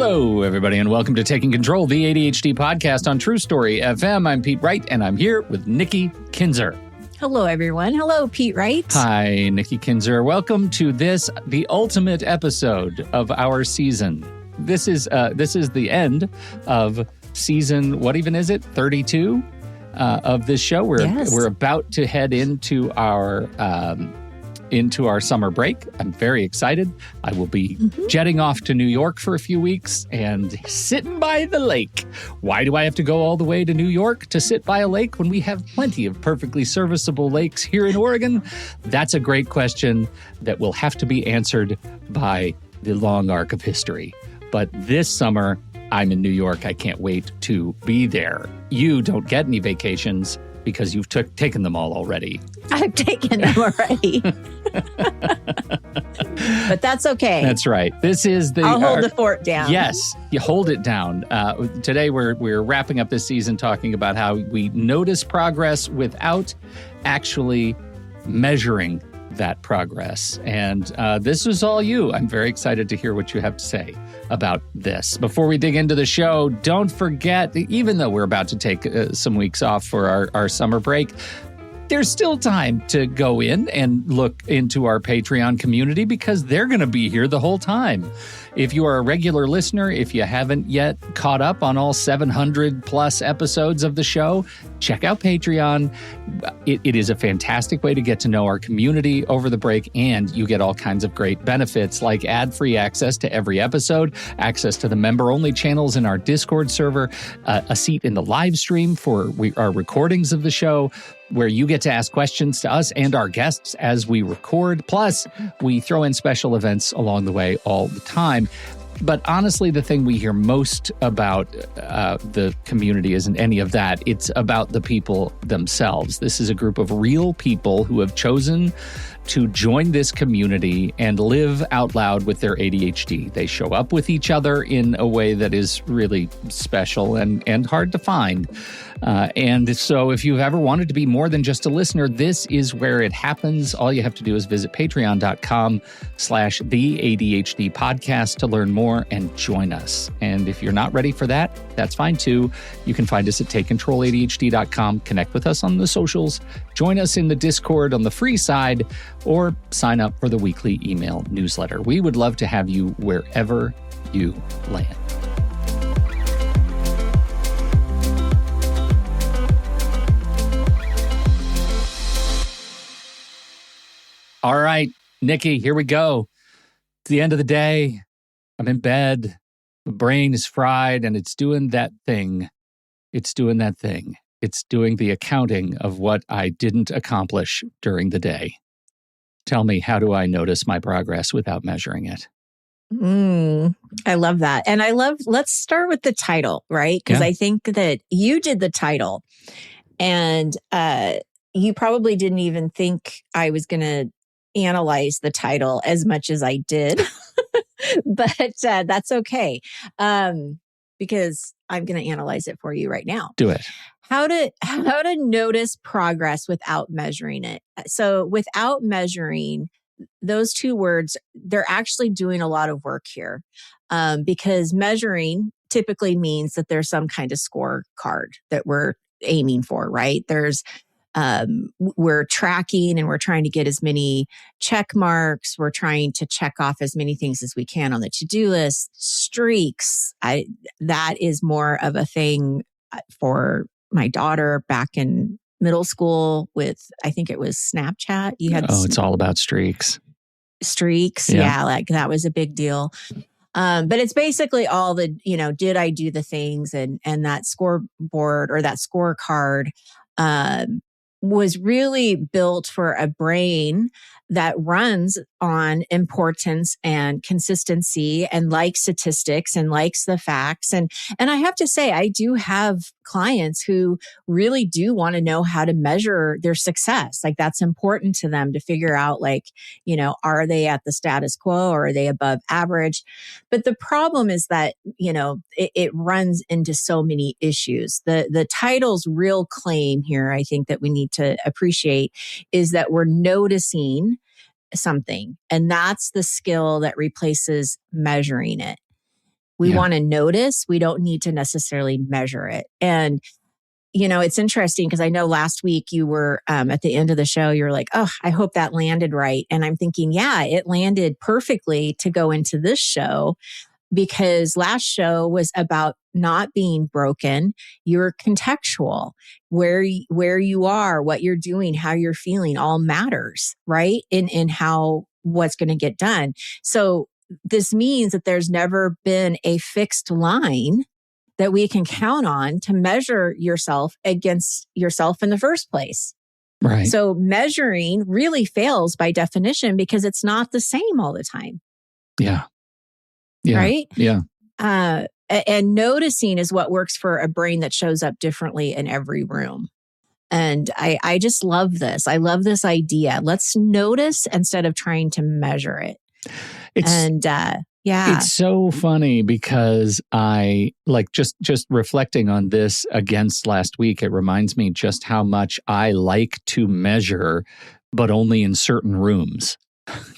Hello, everybody, and welcome to Taking Control, the ADHD podcast on True Story FM. I'm Pete Wright, and I'm here with Nikki Kinzer. Hello, everyone. Hello, Pete Wright. Hi, Nikki Kinzer. Welcome to this, the ultimate episode of our season. This is the end of season, what even is it, 32 of this show. We're about to head into our summer break. I'm very excited. I will be jetting off to New York for a few weeks and sitting by the lake. Why do I have to go all the way to New York to sit by a lake when we have plenty of perfectly serviceable lakes here in Oregon? That's a great question that will have to be answered by the long arc of history. But this summer, I'm in New York. I can't wait to be there. You don't get any vacations because you've taken them all already. I've taken them already. But that's okay. That's right. I'll hold the fort down. Yes, you hold it down. Today we're wrapping up this season talking about how we notice progress without actually measuring that progress. And this is all you. I'm very excited to hear what you have to say about this. Before we dig into the show, don't forget, even though we're about to take some weeks off for our summer break, there's still time to go in and look into our Patreon community because they're going to be here the whole time. If you are a regular listener, if you haven't yet caught up on all 700 plus episodes of the show, check out Patreon. It is a fantastic way to get to know our community over the break, and you get all kinds of great benefits like ad-free access to every episode, access to the member-only channels in our Discord server, a seat in the live stream for our recordings of the show, where you get to ask questions to us and our guests as we record. Plus, we throw in special events along the way all the time. But honestly, the thing we hear most about the community isn't any of that. It's about the people themselves. This is a group of real people who have chosen to join this community and live out loud with their ADHD. They show up with each other in a way that is really special and hard to find. And so if you've ever wanted to be more than just a listener, this is where it happens. All you have to do is visit patreon.com/the ADHD podcast to learn more and join us. And if you're not ready for that, that's fine too. You can find us at takecontroladhd.com, connect with us on the socials, join us in the Discord on the free side, or sign up for the weekly email newsletter. We would love to have you wherever you land. All right, Nikki, here we go. It's the end of the day. I'm in bed. My brain is fried, and it's doing that thing. It's doing that thing. It's doing the accounting of what I didn't accomplish during the day. Tell me, how do I notice my progress without measuring it? I love that. And let's start with the title, right? Because I think that you did the title, and you probably didn't even think I was going to analyze the title as much as I did, but that's okay, because I'm going to analyze it for you right now. Do it. How to notice progress without measuring it. So without measuring, those two words, they're actually doing a lot of work here, because measuring typically means that there's some kind of scorecard that we're aiming for, right? We're tracking and we're trying to get as many check marks. We're trying to check off as many things as we can on the to-do list. Streaks, that is more of a thing for my daughter back in middle school with, I think it was Snapchat. You had it's all about streaks. Streaks, yeah, like that was a big deal. But it's basically all the, did I do the things, and that scoreboard or that scorecard was really built for a brain that runs on importance and consistency and likes statistics and likes the facts. And I have to say, I do have clients who really do want to know how to measure their success. Like, that's important to them to figure out, like, are they at the status quo or are they above average? But the problem is that, it runs into so many issues. The title's real claim here, I think that we need to appreciate, is that we're noticing something. And that's the skill that replaces measuring it. We want to notice. We don't need to necessarily measure it. And, it's interesting because I know last week you were at the end of the show, you were like, oh, I hope that landed right. And I'm thinking, yeah, it landed perfectly to go into this show because last show was about not being broken. You're contextual. Where you are, what you're doing, how you're feeling all matters, right? In how what's going to get done. So this means that there's never been a fixed line that we can count on to measure yourself against yourself in the first place. Right. So measuring really fails by definition because it's not the same all the time. Yeah. Right? Yeah. And noticing is what works for a brain that shows up differently in every room. And I just love this. I love this idea. Let's notice instead of trying to measure it. It's so funny because I just reflecting on this against last week, it reminds me just how much I like to measure, but only in certain rooms.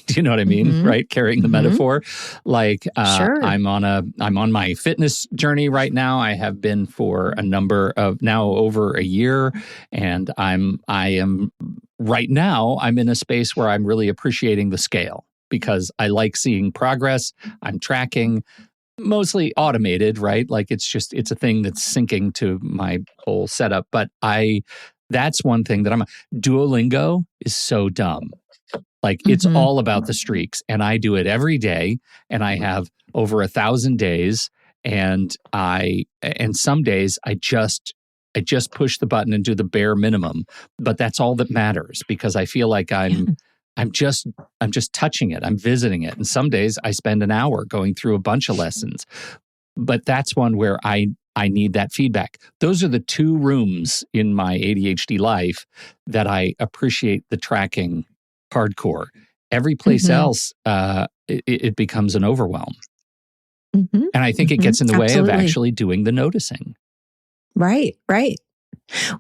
Do you know what I mean? Mm-hmm. Right? Carrying the metaphor. Sure. I'm on my fitness journey right now. I have been for a number of now over a year. And I am right now, I'm in a space where I'm really appreciating the scale because I like seeing progress. I'm tracking, mostly automated, right? It's a thing that's syncing to my whole setup. But that's one thing that Duolingo is so dumb. It's all about the streaks, and I do it every day, and I have over 1,000 days, and some days I just push the button and do the bare minimum, but that's all that matters because I feel like I'm just touching it, I'm visiting it, and some days I spend an hour going through a bunch of lessons, but that's one where I need that feedback. Those are the two rooms in my ADHD life that I appreciate the tracking hardcore. Every place else, it becomes an overwhelm. Mm-hmm. And I think it gets in the way of actually doing the noticing. Right.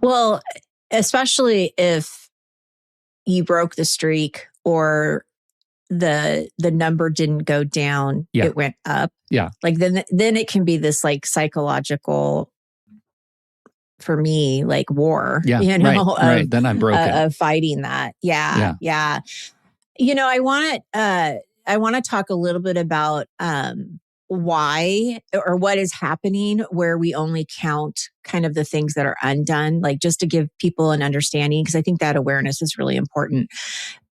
Well, especially if you broke the streak or the number didn't go down, it went up. Yeah. Then it can be this psychological, for me, war, right. Then I'm broken. Of fighting that. Yeah. I want to talk a little bit about why or what is happening where we only count kind of the things that are undone, just to give people an understanding, because I think that awareness is really important.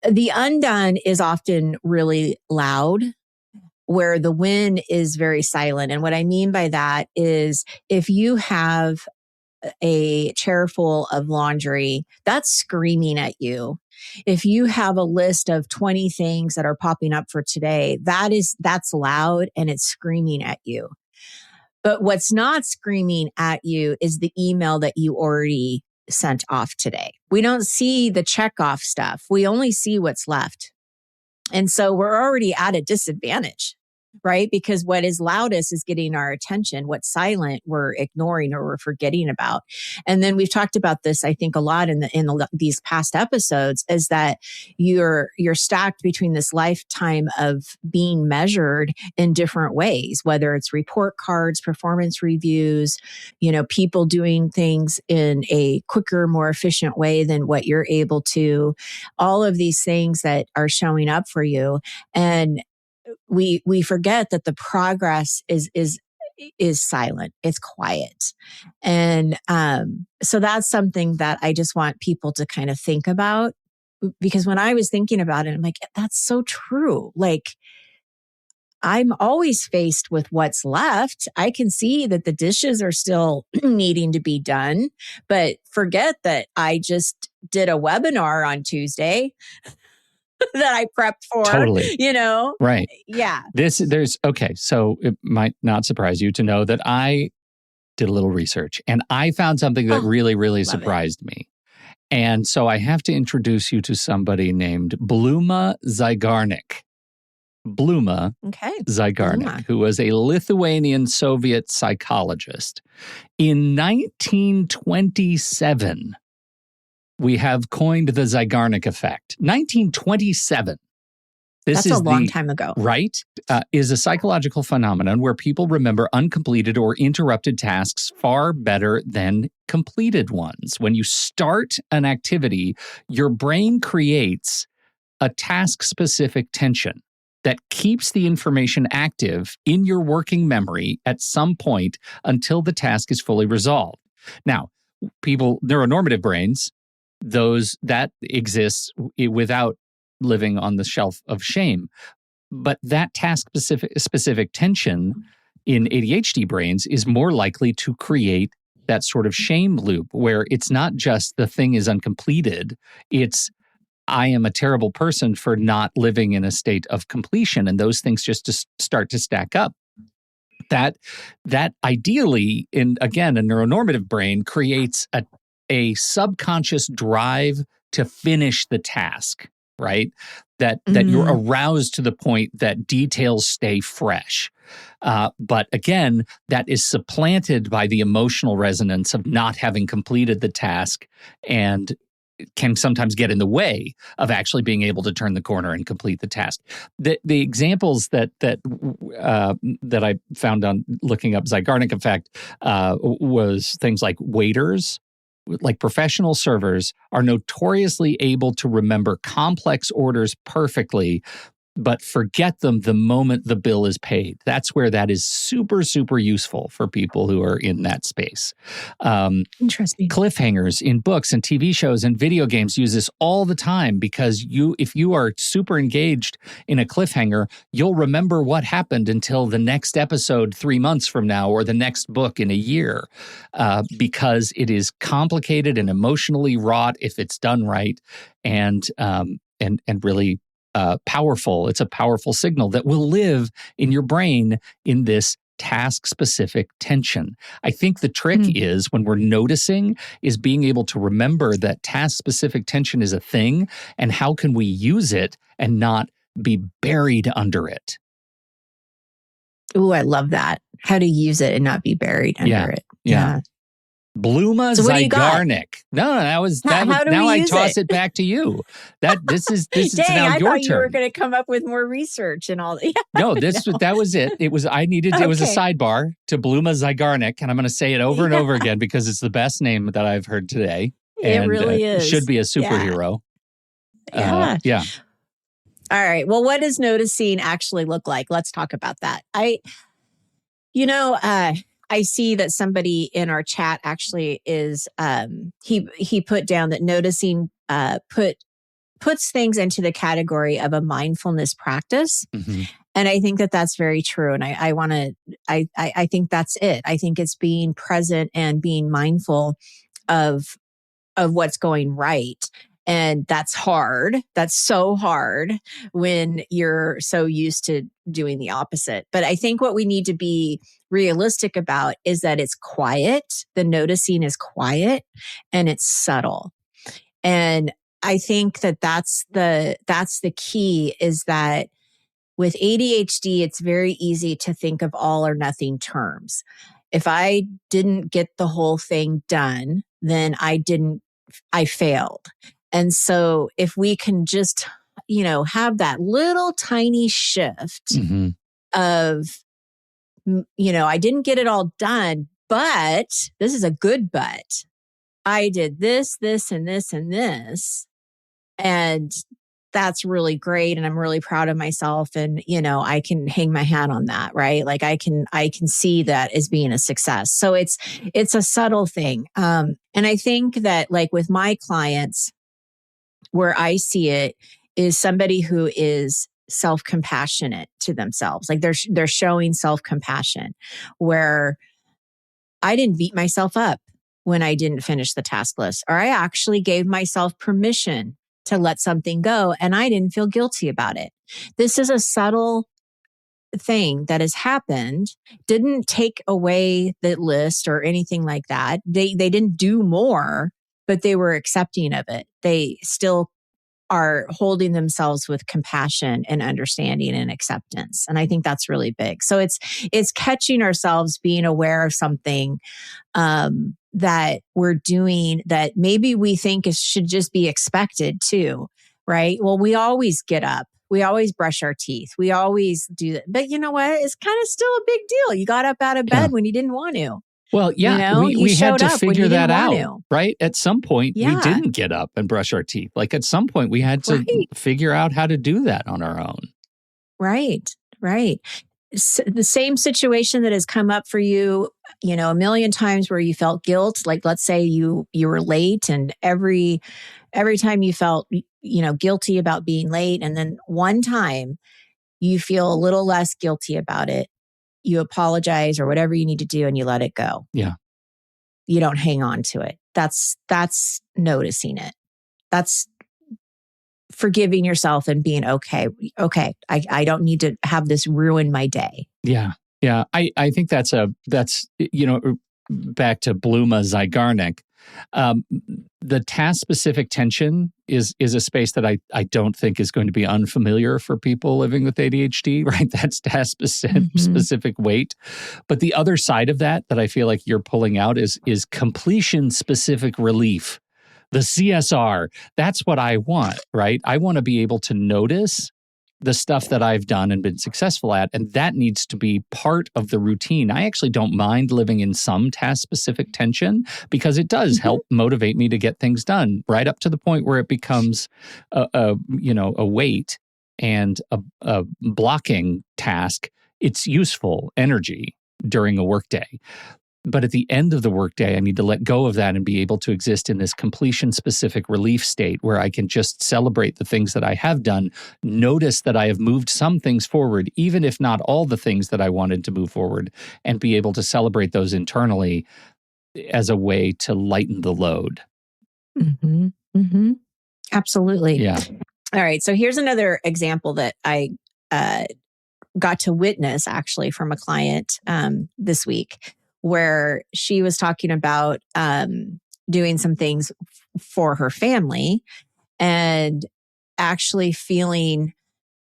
The undone is often really loud, where the win is very silent. And what I mean by that is if you have a chair full of laundry, that's screaming at you. If you have a list of 20 things that are popping up for today, that's loud and it's screaming at you. But what's not screaming at you is the email that you already sent off today. We don't see the check off stuff. We only see what's left. And so we're already at a disadvantage, right? Because what is loudest is getting our attention. What's silent, we're ignoring or we're forgetting about. And then we've talked about this, I think, a lot in these past episodes, is that you're stacked between this lifetime of being measured in different ways, whether it's report cards, performance reviews, people doing things in a quicker, more efficient way than what you're able to, all of these things that are showing up for you. And we forget that the progress is silent. It's quiet. And so that's something that I just want people to kind of think about, because when I was thinking about it, I'm like, that's so true. I'm always faced with what's left. I can see that the dishes are still needing to be done, but forget that I just did a webinar on Tuesday that I prepped for. Totally. Right. Yeah. So it might not surprise you to know that I did a little research and I found something that really surprised me. And so I have to introduce you to somebody named Bluma Zygarnik. Zygarnik, who was a Lithuanian Soviet psychologist. In 1927, we have coined the Zygarnik effect. 1927. That's a long time ago. Right? Is a psychological phenomenon where people remember uncompleted or interrupted tasks far better than completed ones. When you start an activity, your brain creates a task-specific tension that keeps the information active in your working memory at some point until the task is fully resolved. Now, neuronormative brains, those that exists without living on the shelf of shame. But that task-specific tension in ADHD brains is more likely to create that sort of shame loop where it's not just the thing is uncompleted, it's I am a terrible person for not living in a state of completion, and those things just start to stack up. That ideally, in again a neuronormative brain, creates a subconscious drive to finish the task, right? That you're aroused to the point that details stay fresh. But again, that is supplanted by the emotional resonance of not having completed the task and can sometimes get in the way of actually being able to turn the corner and complete the task. The examples that I found on looking up Zeigarnik effect was things like waiters, like professional servers, are notoriously able to remember complex orders perfectly, but forget them the moment the bill is paid. That's where that is super, super useful for people who are in that space. Interesting. Cliffhangers in books and TV shows and video games use this all the time because if you are super engaged in a cliffhanger, you'll remember what happened until the next episode 3 months from now or the next book in a year because it is complicated and emotionally wrought if it's done right and really powerful. It's a powerful signal that will live in your brain in this task-specific tension. I think the trick is when we're noticing is being able to remember that task-specific tension is a thing and how can we use it and not be buried under it. Ooh, I love that. How to use it and not be buried under it. Yeah. Bluma Zeigarnik. No, that was that. Now I toss it back to you. This is Dang, now your I thought turn. you were going to come up with more research and all. No, that was it. It was it was a sidebar to Bluma Zeigarnik, and I'm going to say it over and over again because it's the best name that I've heard today. It really is. Should be a superhero. Yeah. All right. Well, what does noticing actually look like? Let's talk about that. I see that somebody in our chat actually is he put down that noticing puts things into the category of a mindfulness practice. Mm-hmm. And I think that that's very true. And I think that's it. I think it's being present and being mindful of what's going right. And that's hard. That's so hard when you're so used to doing the opposite. But I think what we need to be realistic about is that it's quiet. The noticing is quiet and it's subtle. And I think that that's the key is that with ADHD, it's very easy to think of all or nothing terms. If I didn't get the whole thing done, then I failed. And so if we can just, have that little tiny shift of, I didn't get it all done, but this is a good but. I did this, this, and this, and this. And that's really great. And I'm really proud of myself. And, I can hang my hat on that, right? Like I can see that as being a success. So it's a subtle thing. And I think that like with my clients, where I see it is somebody who is self-compassionate to themselves. Like they're showing self-compassion where I didn't beat myself up when I didn't finish the task list, or I actually gave myself permission to let something go and I didn't feel guilty about it. This is a subtle thing that has happened, didn't take away the list or anything like that. They didn't do more, but they were accepting of it. They still are holding themselves with compassion and understanding and acceptance. And I think that's really big. So it's catching ourselves being aware of something that we're doing that maybe we think should just be expected too, right? Well, we always get up We always brush our teeth. We always do that. But you know what? It's kind of still a big deal. You got up out of bed when you didn't want to. Well, yeah, you know, you we had showed to up when figure you didn't that want out, to. right? At some point, we didn't get up and brush our teeth. Like at some point, we had to figure out how to do that on our own. Right. The same situation that has come up for you, you know, a million times where you felt guilt. Like, let's say you were late, and every time you felt, you know, guilty about being late, and then one time you feel a little less guilty about it, you apologize or whatever you need to do, and you let it go. Yeah. You don't hang on to it. That's noticing it. That's forgiving yourself and being okay. I don't need to have this ruin my day. Yeah. I think that's you know, back to Bluma Zygarnik. The task-specific tension is a space that I don't think is going to be unfamiliar for people living with ADHD, right? That's task-specific weight. But the other side of that I feel like you're pulling out is completion-specific relief. The CSR, that's what I want, right? I want to be able to notice the stuff that I've done and been successful at, and that needs to be part of the routine. I actually don't mind living in some task-specific tension because it does help motivate me to get things done, right up to the point where it becomes a weight and a blocking task. It's useful energy during a workday. But at the end of the workday, I need to let go of that and be able to exist in this completion-specific relief state where I can just celebrate the things that I have done, notice that I have moved some things forward, even if not all the things that I wanted to move forward, and be able to celebrate those internally as a way to lighten the load. Absolutely. Yeah. All right. So here's another example that I got to witness actually from a client this week, where she was talking about doing some things for her family and actually feeling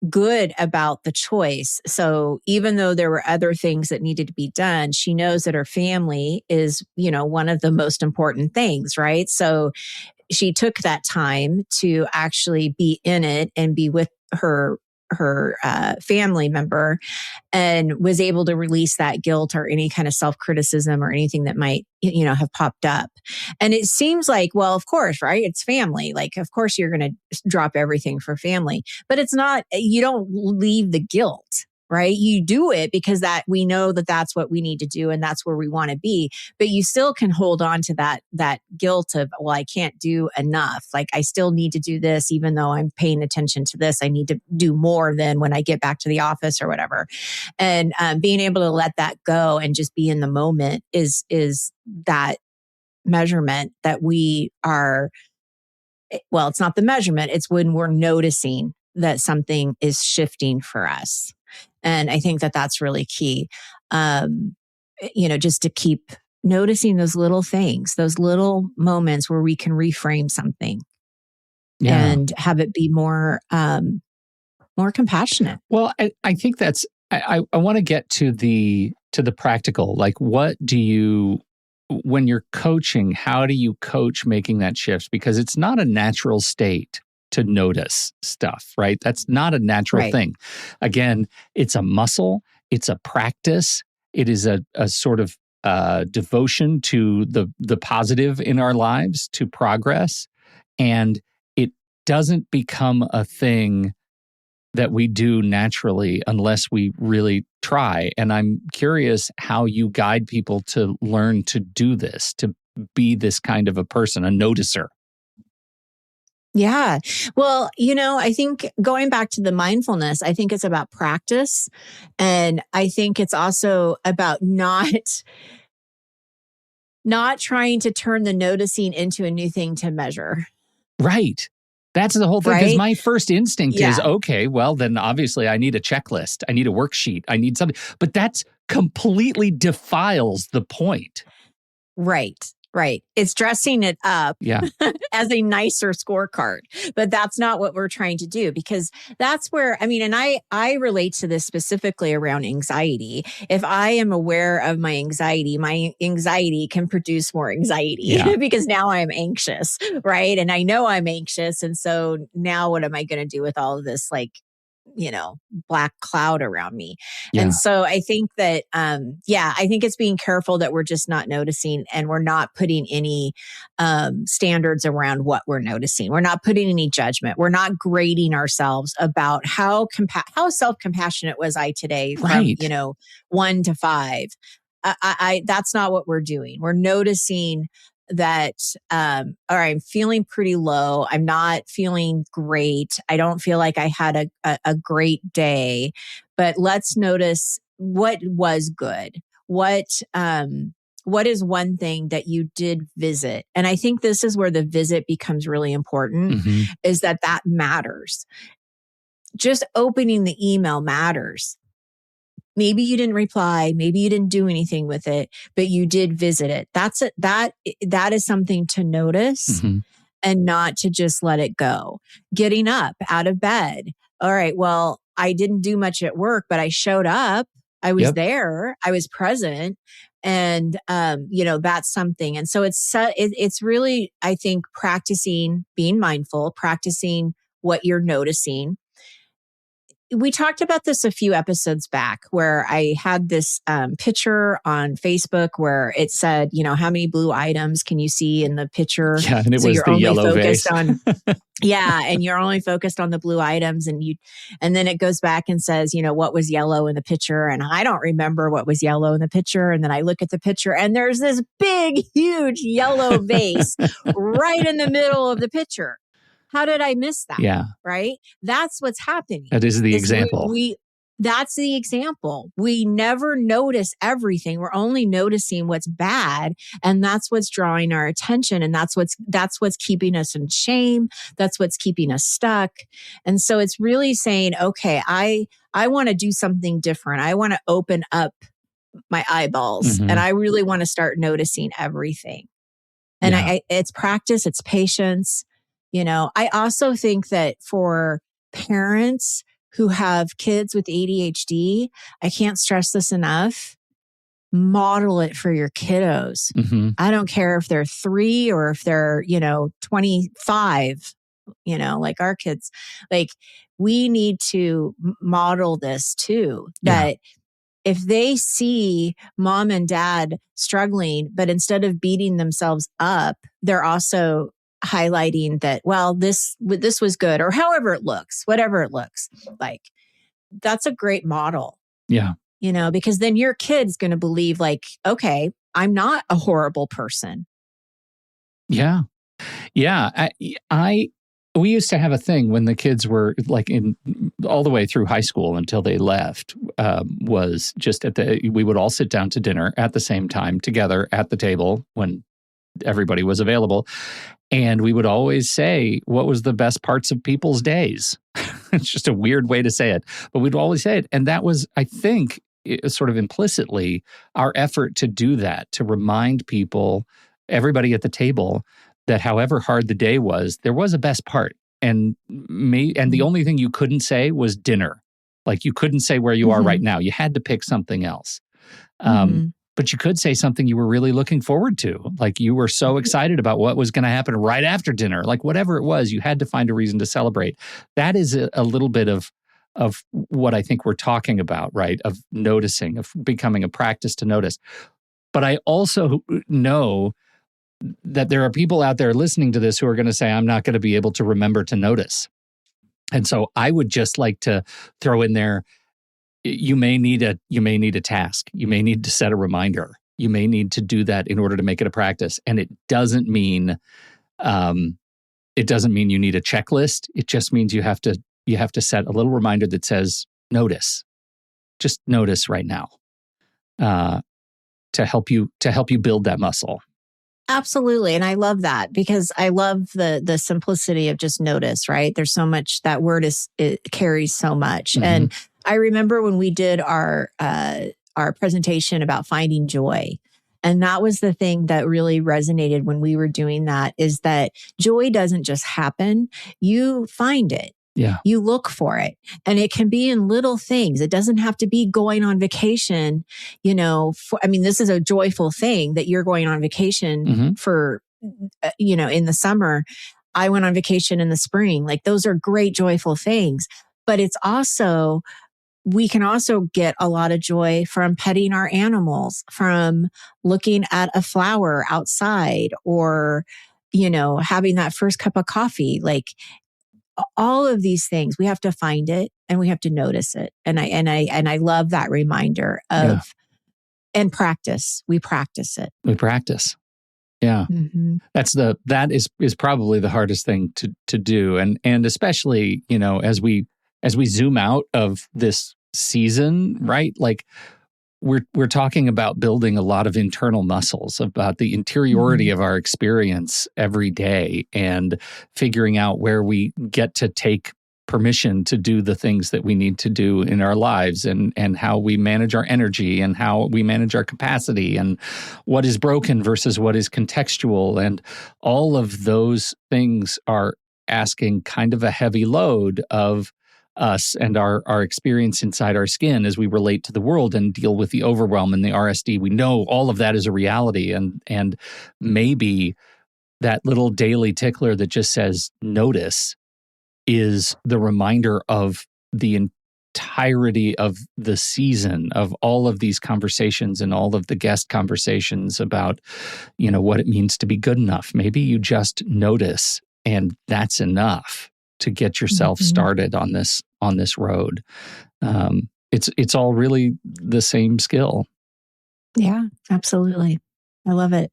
good about the choice. So even though there were other things that needed to be done, she knows that her family is, you know, one of the most important things, right? So she took that time to actually be in it and be with her family member, and was able to release that guilt or any kind of self-criticism or anything that might, you know, have popped up. And it seems like, well, of course, right? It's family. Like, of course you're going to drop everything for family, but it's not, you don't leave the guilt, right? You do it because that we know that that's what we need to do and that's where we want to be. But you still can hold on to that guilt of, well, I can't do enough. Like, I still need to do this, even though I'm paying attention to this. I need to do more than when I get back to the office or whatever. And being able to let that go and just be in the moment is that measurement that we are. Well, it's not the measurement. It's when we're noticing that something is shifting for us. And I think that that's really key, you know, just to keep noticing those little things, those little moments where we can reframe something and have it be more compassionate. Well, I think that's, I want to get to the practical, like what do you, when you're coaching, how do you coach making that shift? Because it's not a natural state to notice stuff, right? That's not a natural thing. Again, it's a muscle, it's a practice, it is a sort of devotion to the positive in our lives, to progress, and it doesn't become a thing that we do naturally unless we really try. And I'm curious how you guide people to learn to do this, to be this kind of a person, a noticer. Yeah. Well, you know, I think going back to the mindfulness, I think it's about practice. And I think it's also about not trying to turn the noticing into a new thing to measure. Right. That's the whole thing. Because my first instinct is, okay, well, then obviously I need a checklist. I need a worksheet. I need something. But that's completely defiles the point. Right. It's dressing it up as a nicer scorecard, but that's not what we're trying to do, because that's where, I mean, and I relate to this specifically around anxiety. If I am aware of my anxiety can produce more anxiety because now I'm anxious, right? And I know I'm anxious. And so now what am I going to do with all of this, like, black cloud around me. Yeah. And so I think that, I think it's being careful that we're just not noticing, and we're not putting any standards around what we're noticing. We're not putting any judgment. We're not grading ourselves about how self-compassionate was I today from, Right. 1 to 5. That's not what we're doing. We're noticing that, all right, I'm feeling pretty low. I'm not feeling great. I don't feel like I had a great day, but let's notice what was good. What is one thing that you did visit? And I think this is where the visit becomes really important, is that matters. Just opening the email matters. Maybe you didn't reply, maybe you didn't do anything with it, but you did visit it. That is something to notice and not to just let it go. Getting up out of bed. All right, well, I didn't do much at work, but I showed up. I was there. I was present. And, that's something. And so it's really, I think, practicing being mindful, practicing what you're noticing. We talked about this a few episodes back, where I had this picture on Facebook where it said, how many blue items can you see in the picture? Yeah, and it was the yellow vase. And you're only focused on the blue items, and then it goes back and says, what was yellow in the picture? And I don't remember what was yellow in the picture. And then I look at the picture and there's this big, huge yellow vase right in the middle of the picture. How did I miss that? Yeah. Right? That's what's happening. That is the example. That's the example. We never notice everything. We're only noticing what's bad. And that's what's drawing our attention. And that's what's keeping us in shame. That's what's keeping us stuck. And so it's really saying, okay, I want to do something different. I want to open up my eyeballs, and I really want to start noticing everything. And it's practice, it's patience. I also think that for parents who have kids with ADHD, I can't stress this enough. Model it for your kiddos. I don't care if they're 3 or if they're, 25, like our kids. Like, we need to model this too, that if they see mom and dad struggling, but instead of beating themselves up, they're also highlighting that, well, this was good, or however it looks, whatever it looks like. That's a great model. Yeah. Because then your kid's going to believe, like, okay, I'm not a horrible person. Yeah. Yeah. We used to have a thing when the kids were like in all the way through high school until they left, was just we would all sit down to dinner at the same time together at the table when everybody was available. And we would always say, what was the best parts of people's days? It's just a weird way to say it, but we'd always say it. And that was, I think, sort of implicitly our effort to do that, to remind people, everybody at the table, that however hard the day was, there was a best part. And the only thing you couldn't say was dinner. Like, you couldn't say where you are right now. You had to pick something else. But you could say something you were really looking forward to. Like, you were so excited about what was going to happen right after dinner. Like, whatever it was, you had to find a reason to celebrate. That is a little bit of what I think we're talking about, right? Of noticing, of becoming a practice to notice. But I also know that there are people out there listening to this who are going to say, I'm not going to be able to remember to notice. And so I would just like to throw in there, you may need a task. You may need to set a reminder. You may need to do that in order to make it a practice. And it doesn't mean you need a checklist. It just means you have to set a little reminder that says, notice. Just notice right now. To help you build that muscle. Absolutely. And I love that, because I love the simplicity of just notice, right? There's so much, that word it carries so much. And I remember when we did our presentation about finding joy. And that was the thing that really resonated when we were doing that, is that joy doesn't just happen. You find it. Yeah. You look for it. And it can be in little things. It doesn't have to be going on vacation, this is a joyful thing that you're going on vacation for, in the summer. I went on vacation in the spring. Like, those are great, joyful things. But it's also, we can also get a lot of joy from petting our animals, from looking at a flower outside, or, having that first cup of coffee. Like all of these things, we have to find it and we have to notice it. And I love that reminder of, and practice. We practice it. We practice. Yeah. Mm-hmm. That is probably the hardest thing to do. And especially, as we zoom out of this season, right? Like we're talking about building a lot of internal muscles, about the interiority of our experience every day, and figuring out where we get to take permission to do the things that we need to do in our lives, and how we manage our energy, and how we manage our capacity, and what is broken versus what is contextual. And all of those things are asking kind of a heavy load of us and our experience inside our skin as we relate to the world and deal with the overwhelm and the RSD. We know all of that is a reality, and maybe that little daily tickler that just says notice is the reminder of the entirety of the season, of all of these conversations and all of the guest conversations about, what it means to be good enough. Maybe you just notice, and that's enough to get yourself started on this road. It's all really the same skill. Yeah, absolutely. I love it.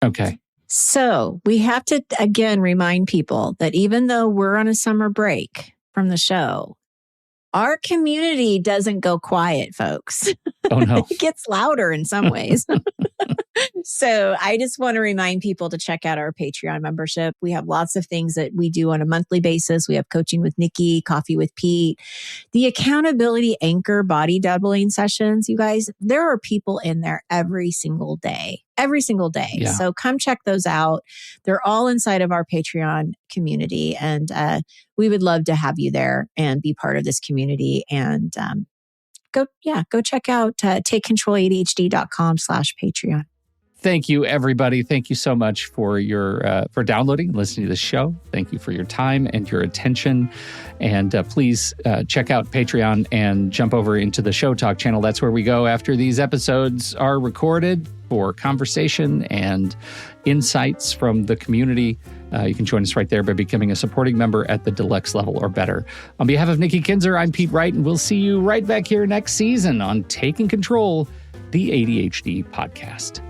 Okay. So we have to, again, remind people that even though we're on a summer break from the show, our community doesn't go quiet, folks. Oh, no. It gets louder in some ways. So I just want to remind people to check out our Patreon membership. We have lots of things that we do on a monthly basis. We have coaching with Nikki, coffee with Pete, the accountability anchor body doubling sessions. You guys, there are people in there every single day. Yeah. So come check those out. They're all inside of our Patreon community. And we would love to have you there and be part of this community. And go check out takecontroladhd.com/Patreon. Thank you, everybody. Thank you so much for for downloading and listening to the show. Thank you for your time and your attention. And please check out Patreon and jump over into the Show Talk channel. That's where we go after these episodes are recorded for conversation and insights from the community. You can join us right there by becoming a supporting member at the deluxe level or better. On behalf of Nikki Kinzer, I'm Pete Wright, and we'll see you right back here next season on Taking Control, the ADHD podcast.